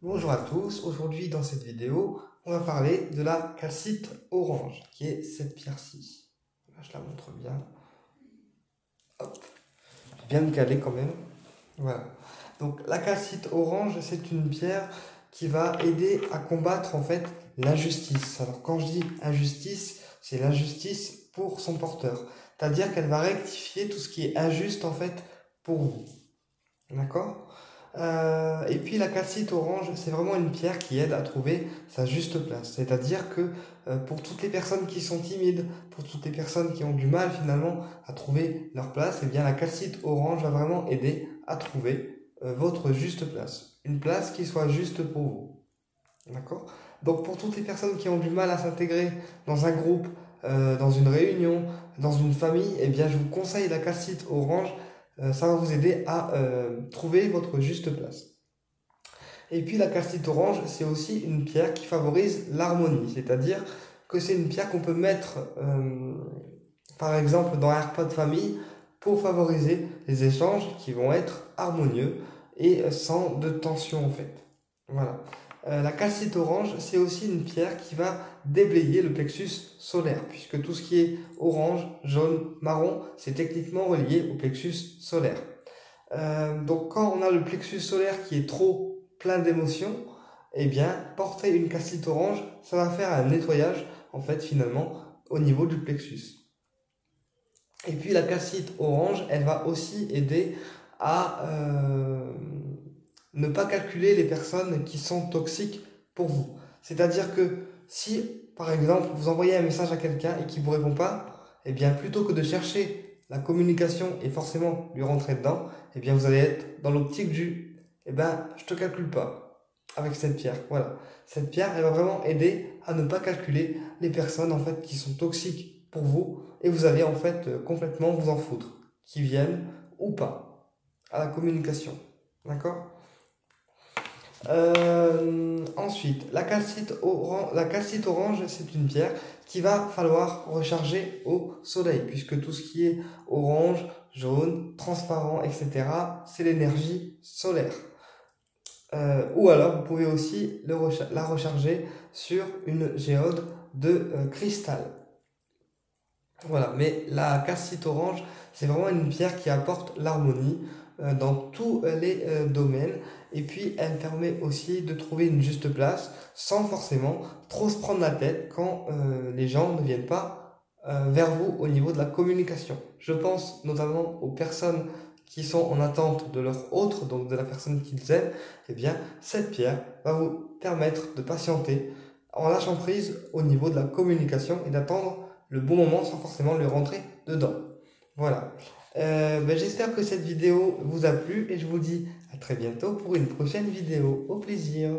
Bonjour à tous, aujourd'hui dans cette vidéo, on va parler de la calcite orange, qui est cette pierre-ci. Là, je la montre bien. Hop, j'ai bien me caler quand même. Voilà. Donc la calcite orange, c'est une pierre qui va aider à combattre en fait l'injustice. Alors quand je dis injustice, c'est l'injustice pour son porteur. C'est-à-dire qu'elle va rectifier tout ce qui est injuste en fait pour vous. D'accord? Et puis la calcite orange, c'est vraiment une pierre qui aide à trouver sa juste place. C'est-à-dire que pour toutes les personnes qui sont timides, pour toutes les personnes qui ont du mal finalement à trouver leur place, eh bien la calcite orange va vraiment aider à trouver votre juste place. Une place qui soit juste pour vous. D'accord? Donc pour toutes les personnes qui ont du mal à s'intégrer dans un groupe, dans une réunion, dans une famille, eh bien je vous conseille la calcite orange. Ça va vous aider à trouver votre juste place. Et puis la calcite orange, c'est aussi une pierre qui favorise l'harmonie, c'est-à-dire que c'est une pierre qu'on peut mettre, par exemple, dans un repas de famille pour favoriser les échanges qui vont être harmonieux et sans de tension en fait. Voilà. La calcite orange, c'est aussi une pierre qui va déblayer le plexus solaire, puisque tout ce qui est orange, jaune, marron, c'est techniquement relié au plexus solaire. Donc quand on a le plexus solaire qui est trop plein d'émotions, eh bien porter une calcite orange, ça va faire un nettoyage en fait finalement au niveau du plexus. Et puis la calcite orange, elle va aussi aider à ne pas calculer les personnes qui sont toxiques pour vous. C'est-à-dire que si, par exemple, vous envoyez un message à quelqu'un et qu'il ne vous répond pas, eh bien, plutôt que de chercher la communication et forcément lui rentrer dedans, eh bien, vous allez être dans l'optique du, eh ben, je te calcule pas avec cette pierre. Voilà. Cette pierre, elle va vraiment aider à ne pas calculer les personnes, en fait, qui sont toxiques pour vous et vous allez, en fait, complètement vous en foutre, qui viennent ou pas à la communication. D'accord? Ensuite, la calcite orange, c'est une pierre qu'il va falloir recharger au soleil, puisque tout ce qui est orange, jaune, transparent, etc., c'est l'énergie solaire. Ou alors, vous pouvez aussi la recharger sur une géode de cristal. Voilà, mais la calcite orange, c'est vraiment une pierre qui apporte l'harmonie dans tous les domaines. Et puis, elle permet aussi de trouver une juste place sans forcément trop se prendre la tête quand les gens ne viennent pas vers vous au niveau de la communication. Je pense notamment aux personnes qui sont en attente de leur autre, donc de la personne qu'ils aiment. Eh bien, cette pierre va vous permettre de patienter en lâchant prise au niveau de la communication et d'attendre le bon moment sans forcément lui rentrer dedans. Voilà. J'espère que cette vidéo vous a plu et je vous dis à très bientôt pour une prochaine vidéo. Au plaisir.